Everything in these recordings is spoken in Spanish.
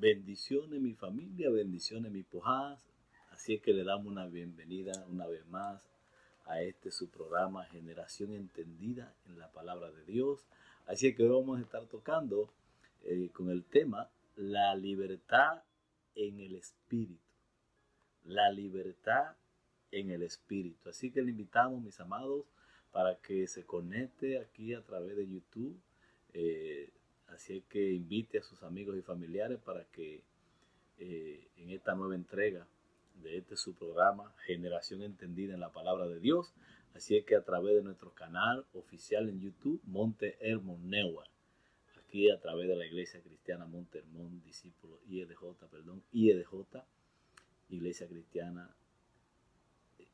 Bendiciones mi familia, bendiciones mis pojadas. Así es que le damos una bienvenida una vez más a su programa Generación Entendida en la Palabra de Dios. Así es que hoy vamos a estar tocando con el tema la libertad en el Espíritu. La libertad en el Espíritu. Así que le invitamos, mis amados, para que se conecte aquí a través de YouTube. Así es que invite a sus amigos y familiares para que en esta nueva entrega de su programa Generación Entendida en la Palabra de Dios. Así es que a través de nuestro canal oficial en YouTube, Monte Hermon Newark, aquí a través de la Iglesia Cristiana Monte Hermon, discípulos IEDJ, Iglesia Cristiana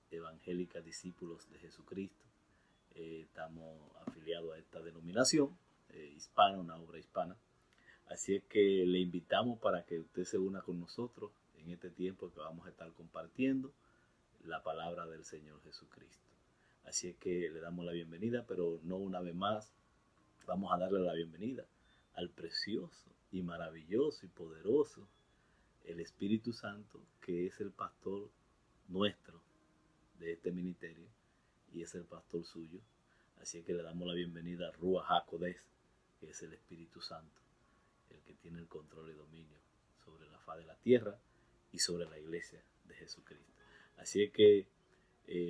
Evangélica Discípulos de Jesucristo. Estamos afiliados a esta denominación hispana, una obra hispana. Así es que le invitamos para que usted se una con nosotros en este tiempo que vamos a estar compartiendo la palabra del Señor Jesucristo. Así es que le damos la bienvenida, pero no una vez más, vamos a darle la bienvenida al precioso y maravilloso y poderoso, el Espíritu Santo, que es el pastor nuestro de este ministerio y es el pastor suyo. Así es que le damos la bienvenida a Ruach HaKodesh, que es el Espíritu Santo, el que tiene el control y dominio sobre la faz de la tierra y sobre la iglesia de Jesucristo. Así es que,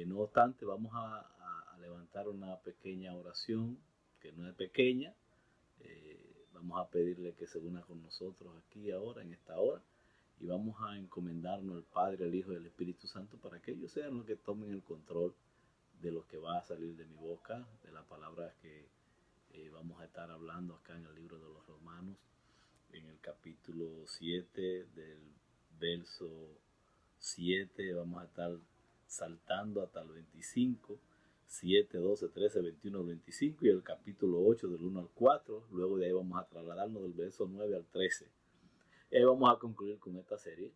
no obstante, vamos a levantar una pequeña oración, que no es pequeña. Vamos a pedirle que se una con nosotros aquí ahora, en esta hora, y vamos a encomendarnos al Padre, al Hijo y al Espíritu Santo para que ellos sean los que tomen el control de lo que va a salir de mi boca, de las palabras que vamos a estar hablando acá en el libro de los Romanos, en el capítulo 7, del verso 7, vamos a estar saltando hasta el 25, 7, 12, 13, 21, 25, y el capítulo 8 del 1 al 4. Luego de ahí vamos a trasladarnos del verso 9 al 13. Y vamos a concluir con esta serie,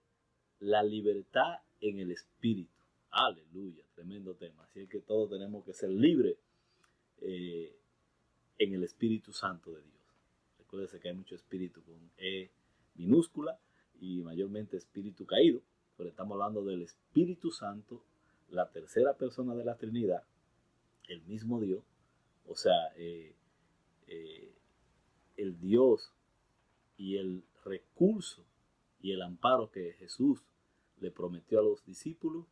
la libertad en el Espíritu. Aleluya, tremendo tema. Así es que todos tenemos que ser libres en el Espíritu Santo de Dios. Recuérdese que hay mucho espíritu con E minúscula y mayormente espíritu caído, pero estamos hablando del Espíritu Santo, la tercera persona de la Trinidad, el mismo Dios, o sea, el Dios y el recurso y el amparo que Jesús le prometió a los discípulos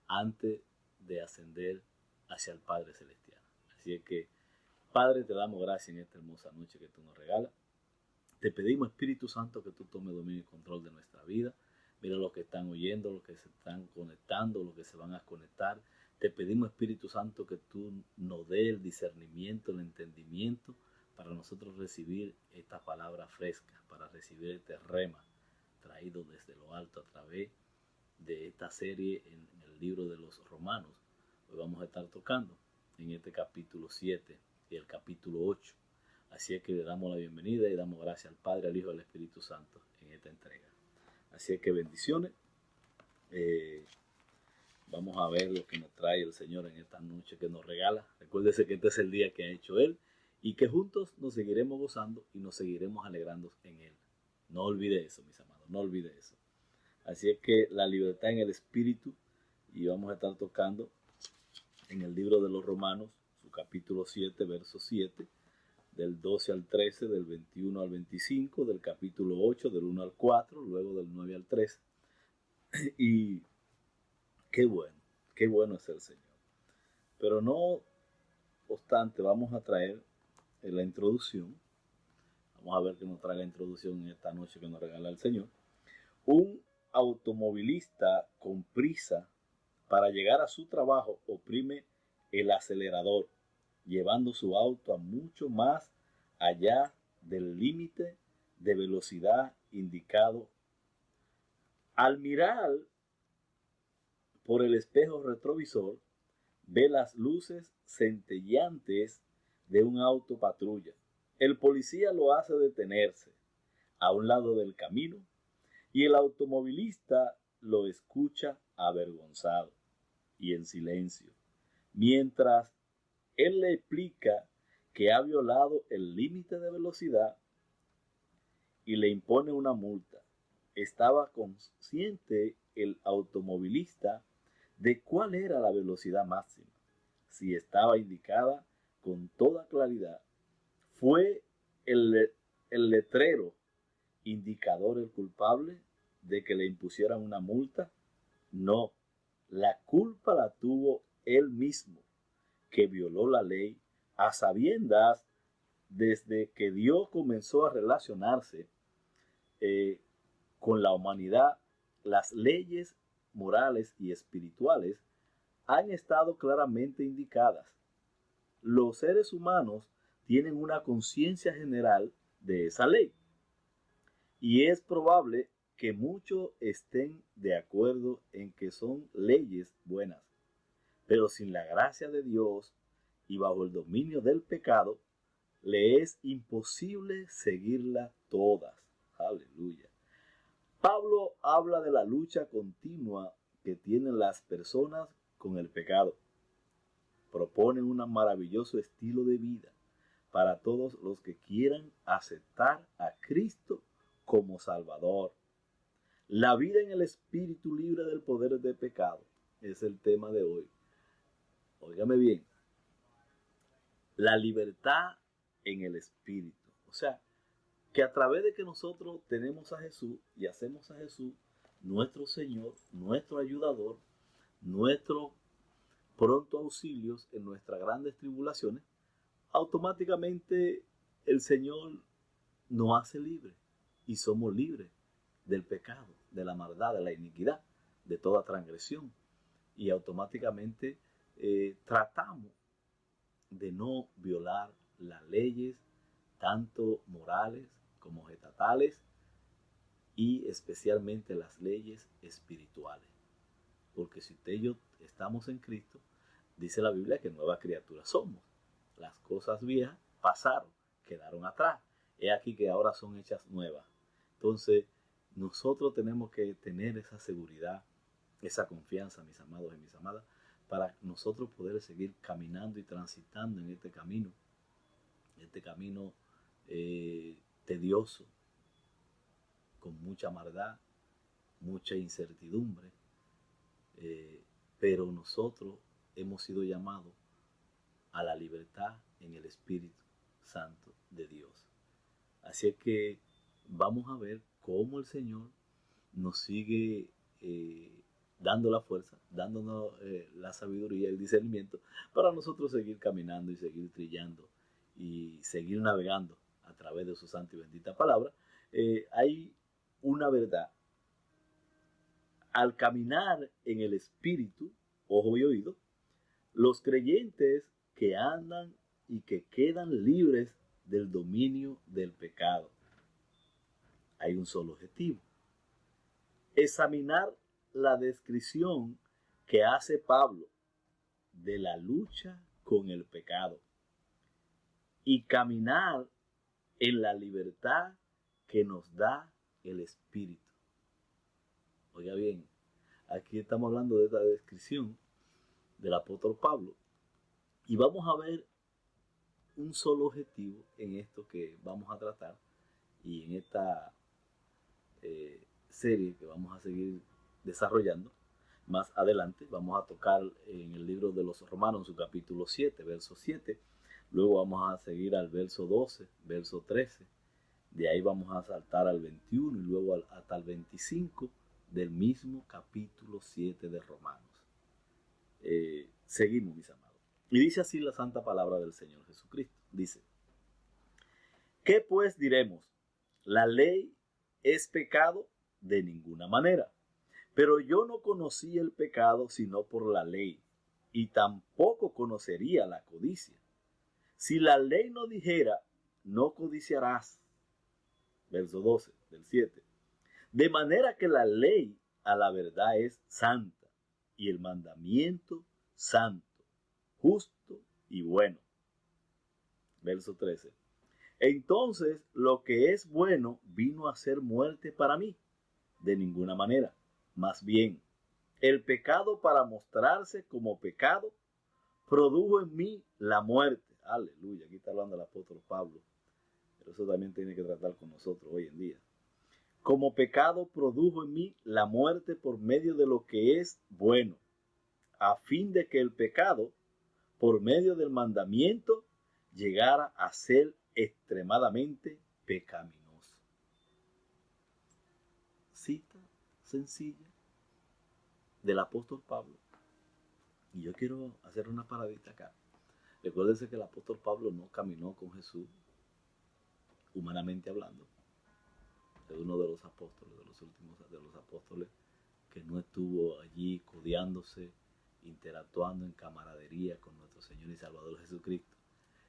antes de ascender hacia el Padre Celestial. Así es que, Padre, te damos gracias en esta hermosa noche que tú nos regalas. Te pedimos, Espíritu Santo, que tú tomes dominio y control de nuestra vida. Mira los que están oyendo, los que se están conectando, los que se van a conectar. Te pedimos, Espíritu Santo, que tú nos dé el discernimiento, el entendimiento para nosotros recibir esta palabra fresca, para recibir este rema traído desde lo alto a través de esta serie en el libro de los Romanos. Hoy vamos a estar tocando en este capítulo 7 y el capítulo 8. Así es que le damos la bienvenida y damos gracias al Padre, al Hijo y al Espíritu Santo en esta entrega. Así es que bendiciones. Vamos a ver lo que nos trae el Señor en esta noche que nos regala. Recuérdese que este es el día que ha hecho Él y que juntos nos seguiremos gozando y nos seguiremos alegrando en Él. No olvide eso, mis amados, no olvide eso. Así es que la libertad en el Espíritu, y vamos a estar tocando en el libro de los Romanos, su capítulo 7, verso 7, del 12 al 13, del 21 al 25, del capítulo 8, del 1 al 4, luego del 9 al 13. Y qué bueno es el Señor. Pero no obstante, vamos a traer la introducción. Vamos a ver qué nos trae la introducción en esta noche que nos regala el Señor. Un automovilista con prisa para llegar a su trabajo oprime el acelerador, llevando su auto a mucho más allá del límite de velocidad indicado. Al mirar por el espejo retrovisor, ve las luces centelleantes de un auto patrulla. El policía lo hace detenerse a un lado del camino y el automovilista lo escucha avergonzado y en silencio, mientras él le explica que ha violado el límite de velocidad y le impone una multa. estaba consciente el automovilista de cuál era la velocidad máxima. Si estaba indicada con toda claridad, ¿fue el letrero indicador el culpable de que le impusieran una multa? No, la culpa la tuvo él mismo, que violó la ley a sabiendas. Desde que Dios comenzó a relacionarse con la humanidad, las leyes morales y espirituales han estado claramente indicadas. Los seres humanos tienen una conciencia general de esa ley y es probable que muchos estén de acuerdo en que son leyes buenas, pero sin la gracia de Dios y bajo el dominio del pecado, le es imposible seguirlas todas. Aleluya. Pablo habla de la lucha continua que tienen las personas con el pecado. Propone un maravilloso estilo de vida para todos los que quieran aceptar a Cristo como Salvador. La vida en el espíritu libre del poder del pecado es el tema de hoy. Óigame bien, la libertad en el espíritu. O sea, que a través de que nosotros tenemos a Jesús y hacemos a Jesús nuestro Señor, nuestro ayudador, nuestro pronto auxilios en nuestras grandes tribulaciones, automáticamente el Señor nos hace libres y somos libres del pecado, de la maldad, de la iniquidad, de toda transgresión. Y automáticamente tratamos de no violar las leyes, tanto morales como estatales, y especialmente las leyes espirituales. Porque si usted y yo estamos en Cristo, dice la Biblia que nueva criatura somos. Las cosas viejas pasaron, quedaron atrás. He aquí que ahora son hechas nuevas. Entonces, nosotros tenemos que tener esa seguridad, esa confianza, mis amados y mis amadas, para nosotros poder seguir caminando y transitando en este camino tedioso, con mucha maldad, mucha incertidumbre, pero nosotros hemos sido llamados a la libertad en el Espíritu Santo de Dios. Así es que vamos a ver cómo el Señor nos sigue dando la fuerza, dándonos la sabiduría y el discernimiento para nosotros seguir caminando y seguir trillando y seguir navegando a través de su santa y bendita palabra. Hay una verdad. Al caminar en el Espíritu, ojo y oído, los creyentes que andan y que quedan libres del dominio del pecado, hay un solo objetivo: examinar la descripción que hace Pablo de la lucha con el pecado y caminar en la libertad que nos da el Espíritu. Oiga bien, aquí estamos hablando de esta descripción del apóstol Pablo y vamos a ver un solo objetivo en esto que vamos a tratar y en esta serie que vamos a seguir desarrollando. Más adelante vamos a tocar en el libro de los Romanos, su capítulo 7, verso 7. Luego vamos a seguir al verso 12, verso 13. De ahí vamos a saltar al 21 y luego hasta el 25 del mismo capítulo 7 de Romanos. Seguimos, mis amados. Y dice así la santa palabra del Señor Jesucristo. Dice: ¿qué pues diremos? ¿La ley es pecado? De ninguna manera. Pero yo no conocí el pecado sino por la ley, y tampoco conocería la codicia. Si la ley no dijera, no codiciarás. Verso 12 del 7. De manera que la ley a la verdad es santa, y el mandamiento santo, justo y bueno. Verso 13. Entonces lo que es bueno vino a ser muerte para mí. De ninguna manera. Más bien, el pecado, para mostrarse como pecado, produjo en mí la muerte. Aleluya, aquí está hablando el apóstol Pablo. Pero eso también tiene que tratar con nosotros hoy en día. como pecado produjo en mí la muerte por medio de lo que es bueno, a fin de que el pecado, por medio del mandamiento, llegara a ser extremadamente pecaminoso. Cita sencilla del apóstol Pablo. Y yo quiero hacer una paradita acá. Recuérdense que el apóstol Pablo no caminó con Jesús, humanamente hablando. Es uno de los apóstoles, de los últimos de los apóstoles, que no estuvo allí codeándose, interactuando en camaradería con nuestro Señor y Salvador Jesucristo.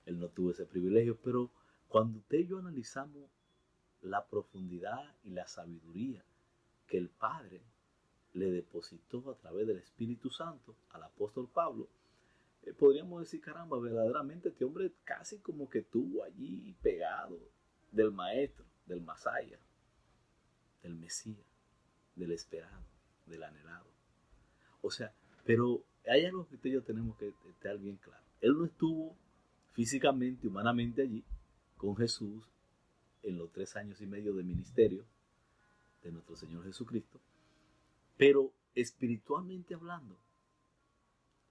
Él no tuvo ese privilegio, pero cuando usted y yo analizamos la profundidad y la sabiduría que el Padre le depositó a través del Espíritu Santo al apóstol Pablo, podríamos decir, caramba, verdaderamente este hombre casi como que estuvo allí pegado del Maestro, del Masaya, del Mesías, del esperado, del anhelado. O sea, pero hay algo que usted y yo tenemos que estar bien claro. Él no estuvo físicamente, humanamente allí con Jesús en los 3 años y medio de ministerio de nuestro Señor Jesucristo, pero espiritualmente hablando,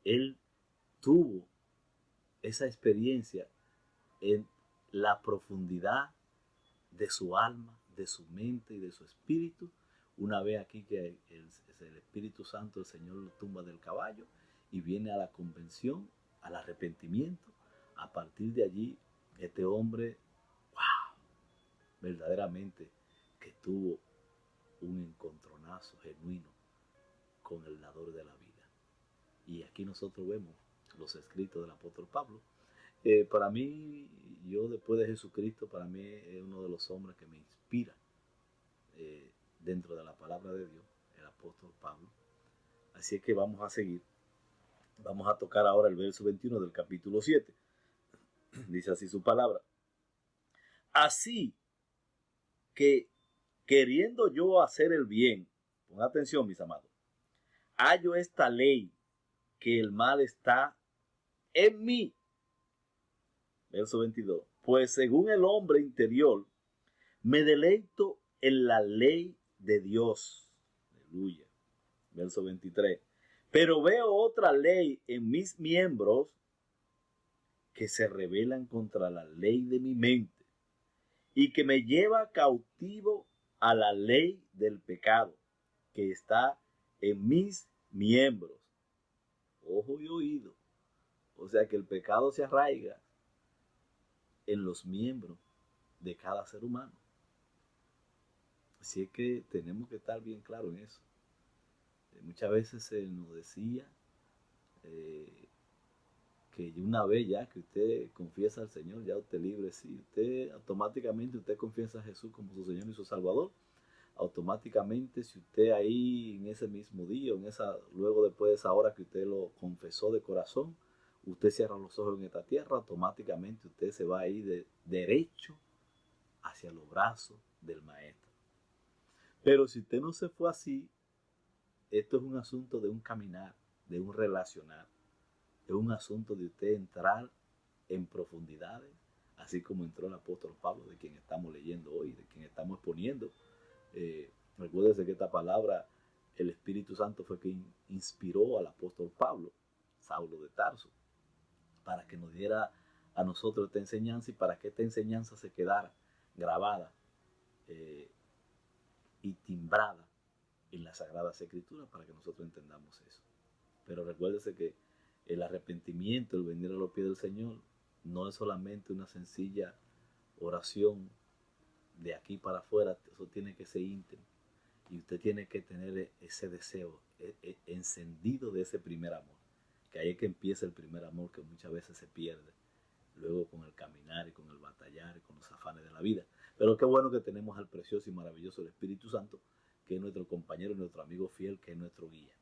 él tuvo esa experiencia en la profundidad de su alma, de su mente y de su espíritu, una vez aquí que el Espíritu Santo, el Señor lo tumba del caballo y viene a la convención, al arrepentimiento. A partir de allí, este hombre, wow, verdaderamente que tuvo un encontronazo genuino con el dador de la vida. Y aquí nosotros vemos los escritos del apóstol Pablo. Para mí, yo después de Jesucristo, para mí es uno de los hombres que me inspira dentro de la palabra de Dios, el apóstol Pablo. Así es que vamos a seguir. Vamos a tocar ahora el verso 21 del capítulo 7. Dice así su palabra. Así que, queriendo yo hacer el bien, pon atención mis amados, hallo esta ley, que el mal está en mí. Verso 22. Pues según el hombre interior, me deleito en la ley de Dios. Aleluya. Verso 23. Pero veo otra ley en mis miembros que se rebelan contra la ley de mi mente y que me lleva cautivo a la ley del pecado que está en mis miembros. Ojo y oído. O sea que el pecado se arraiga en los miembros de cada ser humano. Así es que tenemos que estar bien claros en eso. Muchas veces se nos decía que una vez ya que usted confiesa al Señor, ya usted libre. Si usted automáticamente usted confiesa a Jesús como su Señor y su Salvador, automáticamente si usted ahí en ese mismo día, luego después de esa hora que usted lo confesó de corazón, usted cierra los ojos en esta tierra, automáticamente usted se va a ir derecho hacia los brazos del Maestro. Pero si usted no se fue así, esto es un asunto de un caminar, de un relacionar. Es un asunto de usted entrar en profundidades, así como entró el apóstol Pablo, de quien estamos leyendo hoy, de quien estamos exponiendo. Recuérdese que esta palabra, el Espíritu Santo fue quien inspiró al apóstol Pablo, Saulo de Tarso, para que nos diera a nosotros esta enseñanza y para que esta enseñanza se quedara grabada y timbrada en las Sagradas Escrituras para que nosotros entendamos eso. Pero recuérdese que el arrepentimiento, el venir a los pies del Señor, no es solamente una sencilla oración de aquí para afuera, eso tiene que ser íntimo. Y usted tiene que tener ese deseo encendido de ese primer amor. Que ahí es que empieza el primer amor que muchas veces se pierde. Luego con el caminar y con el batallar y con los afanes de la vida. Pero qué bueno que tenemos al precioso y maravilloso el Espíritu Santo, que es nuestro compañero, nuestro amigo fiel, que es nuestro guía.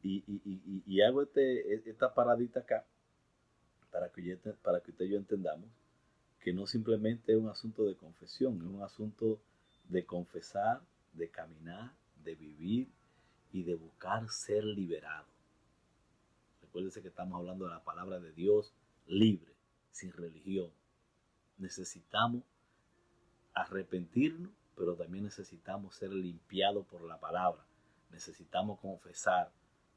Y hago esta paradita acá para que usted y yo entendamos que no simplemente es un asunto de confesión, es un asunto de confesar, de caminar, de vivir y de buscar ser liberado. Recuérdese que estamos hablando de la palabra de Dios libre, sin religión. Necesitamos arrepentirnos, pero también necesitamos ser limpiados por la palabra. Necesitamos confesar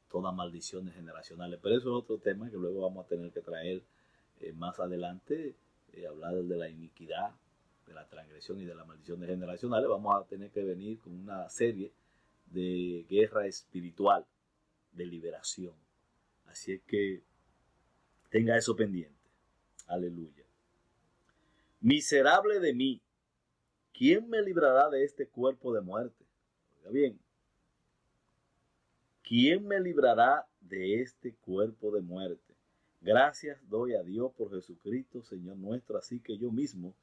todas maldiciones generacionales. Pero eso es otro tema que luego vamos a tener que traer más adelante, hablar de la iniquidad, de la transgresión y de las maldiciones generacionales. Vamos a tener que venir con una serie de guerra espiritual, de liberación. Así es que tenga eso pendiente. Aleluya. Miserable de mí, ¿quién me librará de este cuerpo de muerte? Oiga bien, ¿quién me librará de este cuerpo de muerte? Gracias doy a Dios por Jesucristo, Señor nuestro. Así que yo mismo,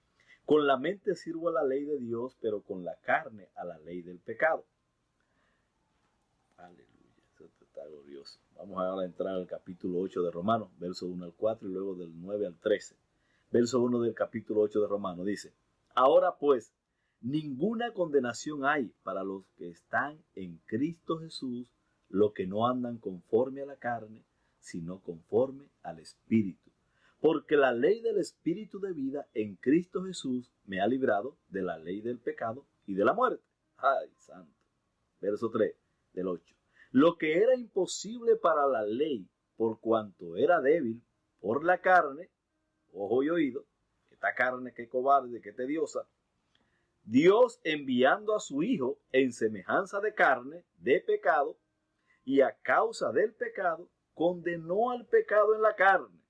con la mente sirvo a la ley de Dios, pero con la carne a la ley del pecado. Aleluya, eso está glorioso. Vamos ahora a entrar al capítulo 8 de Romanos, verso 1 al 4 y luego del 9 al 13. Verso 1 del capítulo 8 de Romanos dice: Ahora pues, ninguna condenación hay para los que están en Cristo Jesús, los que no andan conforme a la carne, sino conforme al Espíritu. Porque la ley del Espíritu de vida en Cristo Jesús me ha librado de la ley del pecado y de la muerte. ¡Ay, santo! Verso 3 del 8. Lo que era imposible para la ley, por cuanto era débil por la carne, ojo y oído, esta carne que cobarde, que tediosa, Dios enviando a su Hijo en semejanza de carne, de pecado, y a causa del pecado, condenó al pecado en la carne.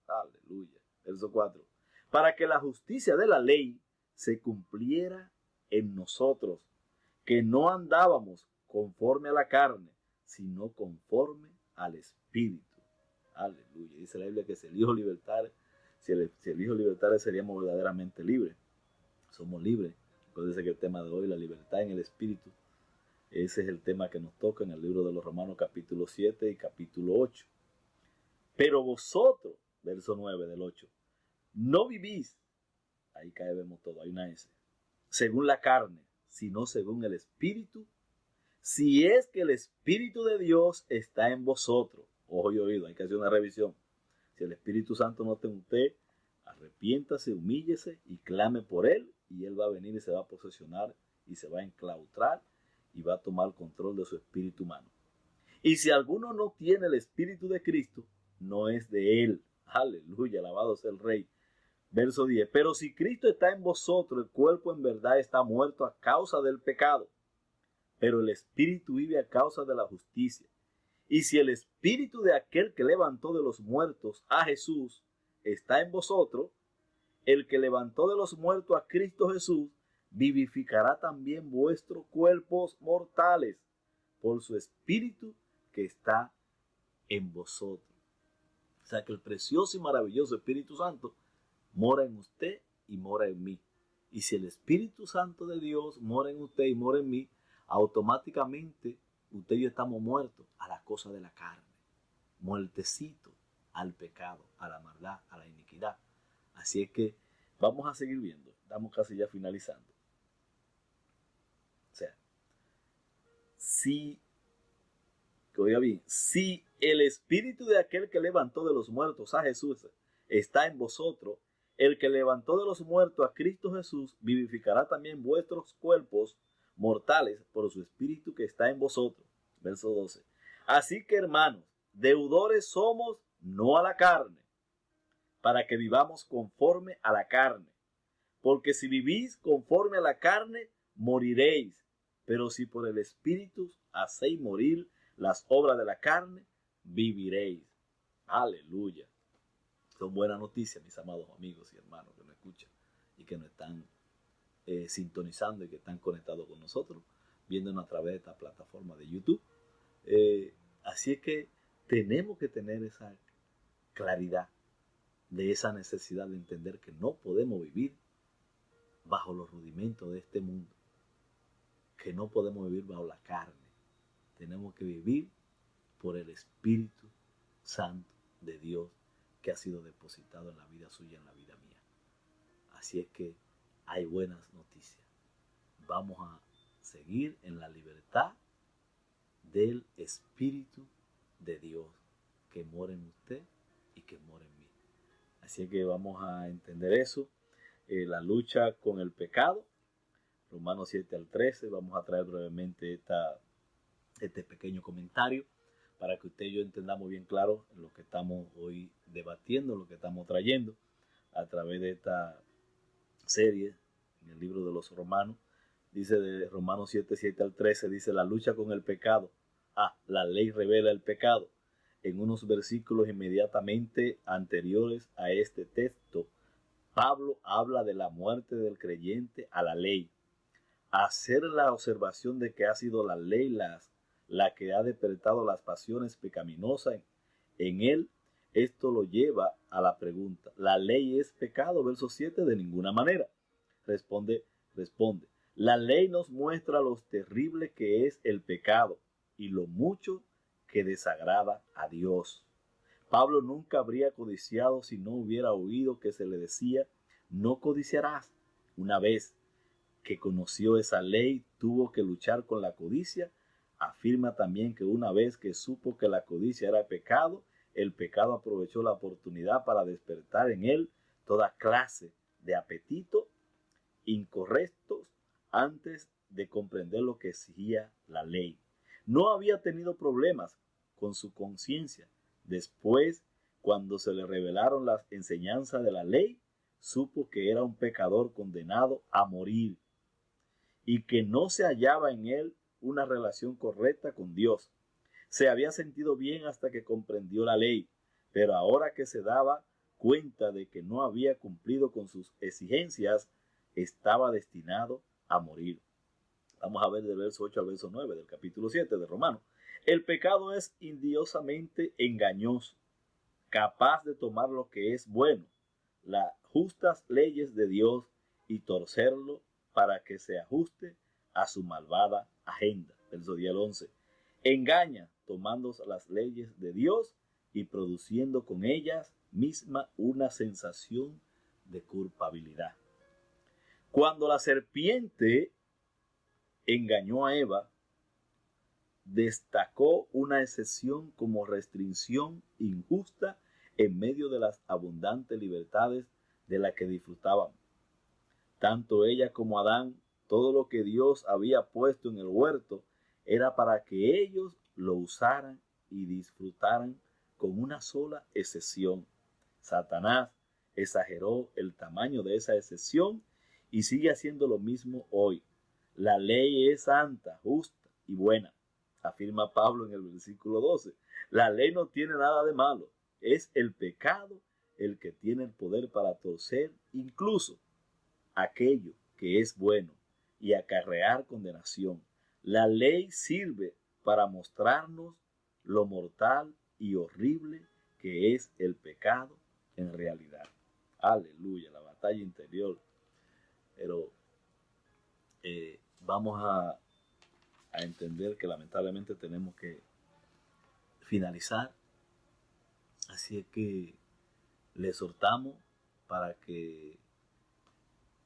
Aleluya. Verso 4. Para que la justicia de la ley se cumpliera en nosotros, que no andábamos conforme a la carne, sino conforme al Espíritu. Aleluya. Dice la Biblia que si el Hijo libertare, si el Hijo libertare, seríamos verdaderamente libres. Somos libres. Acuérdense que el tema de hoy, la libertad en el Espíritu, ese es el tema que nos toca en el libro de los Romanos capítulo 7 y capítulo 8. Pero vosotros, verso 9 del 8, no vivís, ahí caemos todo, hay una S, según la carne, sino según el Espíritu, si es que el Espíritu de Dios está en vosotros. Ojo y oído, hay que hacer una revisión. Si el Espíritu Santo no está en usted, arrepiéntase, humíllese y clame por Él, y Él va a venir y se va a posesionar y se va a enclaustrar y va a tomar control de su espíritu humano. Y si alguno no tiene el Espíritu de Cristo, no es de Él. Aleluya, alabado sea el Rey. Verso 10. Pero si Cristo está en vosotros, el cuerpo en verdad está muerto a causa del pecado, pero el Espíritu vive a causa de la justicia. Y si el Espíritu de aquel que levantó de los muertos a Jesús está en vosotros, el que levantó de los muertos a Cristo Jesús vivificará también vuestros cuerpos mortales por su Espíritu que está en vosotros. O sea que el precioso y maravilloso Espíritu Santo mora en usted y mora en mí. Y si el Espíritu Santo de Dios mora en usted y mora en mí, automáticamente usted y yo estamos muertos a las cosas de la carne, muertecito al pecado, a la maldad, a la iniquidad. Así es que vamos a seguir viendo. Estamos casi ya finalizando. O sea, oiga bien, si el Espíritu de aquel que levantó de los muertos a Jesús está en vosotros, el que levantó de los muertos a Cristo Jesús vivificará también vuestros cuerpos mortales por su Espíritu que está en vosotros. Verso 12. Así que, hermanos, deudores somos no a la carne, para que vivamos conforme a la carne. Porque si vivís conforme a la carne, moriréis. Pero si por el Espíritu hacéis morir las obras de la carne, viviréis. Aleluya. Son buenas noticias, mis amados amigos y hermanos que nos escuchan y que nos están sintonizando y que están conectados con nosotros, viéndonos a través de esta plataforma de YouTube. Así es que tenemos que tener esa claridad de esa necesidad de entender que no podemos vivir bajo los rudimentos de este mundo, que no podemos vivir bajo la carne. Tenemos que vivir por el Espíritu Santo de Dios que ha sido depositado en la vida suya y en la vida mía. Así es que hay buenas noticias. Vamos a seguir en la libertad del Espíritu de Dios que mora en usted y que mora en mí. Así es que vamos a entender eso. La lucha con el pecado. Romanos 7 al 13. Vamos a traer brevemente este pequeño comentario para que usted y yo entendamos bien claro lo que estamos hoy debatiendo, lo que estamos trayendo a través de esta serie en el libro de los Romanos. Dice de Romanos 7, 7 al 13, dice la lucha con el pecado. La ley revela el pecado. En unos versículos inmediatamente anteriores a este texto, Pablo habla de la muerte del creyente a la ley. Hacer la observación de que ha sido la ley la que ha despertado las pasiones pecaminosas en él, esto lo lleva a la pregunta, ¿la ley es pecado? Verso 7, de ninguna manera. Responde, la ley nos muestra lo terrible que es el pecado y lo mucho que desagrada a Dios. Pablo nunca habría codiciado si no hubiera oído que se le decía, no codiciarás. Una vez que conoció esa ley, tuvo que luchar con la codicia. Afirma también que una vez que supo que la codicia era pecado, el pecado aprovechó la oportunidad para despertar en él toda clase de apetitos incorrectos antes de comprender lo que exigía la ley. No había tenido problemas con su conciencia. Después, cuando se le revelaron las enseñanzas de la ley, supo que era un pecador condenado a morir y que no se hallaba en él una relación correcta con Dios. Se había sentido bien hasta que comprendió la ley, pero ahora que se daba cuenta de que no había cumplido con sus exigencias, estaba destinado a morir. Vamos a ver del verso 8 al verso 9 del capítulo 7 de Romanos. El pecado es insidiosamente engañoso, capaz de tomar lo que es bueno, las justas leyes de Dios, y torcerlo para que se ajuste a su malvada agenda. Verso 10 al 11. Engaña tomando las leyes de Dios y produciendo con ellas misma una sensación de culpabilidad. Cuando la serpiente engañó a Eva, destacó una excepción como restricción injusta en medio de las abundantes libertades de las que disfrutaban. Tanto ella como Adán, todo lo que Dios había puesto en el huerto era para que ellos lo usaran y disfrutaran con una sola excepción. Satanás exageró el tamaño de esa excepción y sigue haciendo lo mismo hoy. La ley es santa, justa y buena, afirma Pablo en el versículo 12. La ley no tiene nada de malo. Es el pecado el que tiene el poder para torcer incluso aquello que es bueno y acarrear condenación. La ley sirve para mostrarnos lo mortal y horrible que es el pecado en realidad. Aleluya, la batalla interior. Pero vamos a entender que lamentablemente tenemos que finalizar. Así es que le exhortamos para que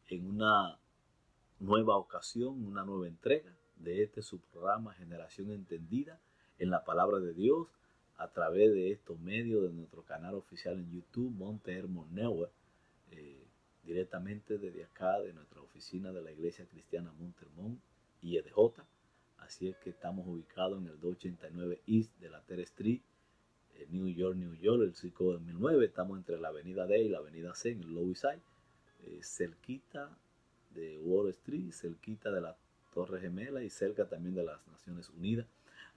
en una nueva ocasión, una nueva entrega de este su programa Generación Entendida en la Palabra de Dios, a través de estos medios de nuestro canal oficial en YouTube, Monte Hermon Network, directamente desde acá, de nuestra oficina de la Iglesia Cristiana Monte Hermon y EDJ. Así es que estamos ubicados en el 289 East de la Terre Street, New York, el circo de 1009. Estamos entre la avenida D y la avenida C en el Lower East Side, cerquita de Wall Street, cerquita de la Torre Gemela y cerca también de las Naciones Unidas.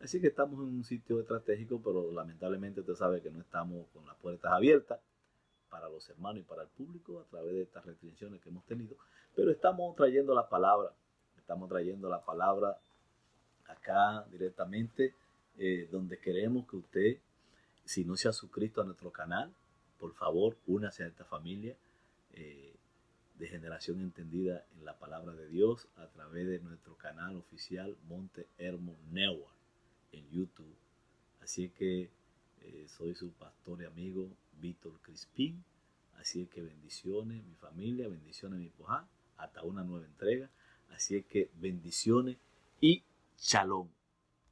Así que estamos en un sitio estratégico, pero lamentablemente usted sabe que no estamos con las puertas abiertas para los hermanos y para el público a través de estas restricciones que hemos tenido. Pero estamos trayendo la palabra acá directamente, donde queremos que usted, si no se ha suscrito a nuestro canal, por favor, únase a esta familia de Generación Entendida en la Palabra de Dios a través de nuestro canal oficial Monte Hermon Network en YouTube. Así que soy su pastor y amigo Víctor Crispín. Así es que bendiciones mi familia, bendiciones mi pojá, hasta una nueva entrega. Así es que bendiciones y shalom.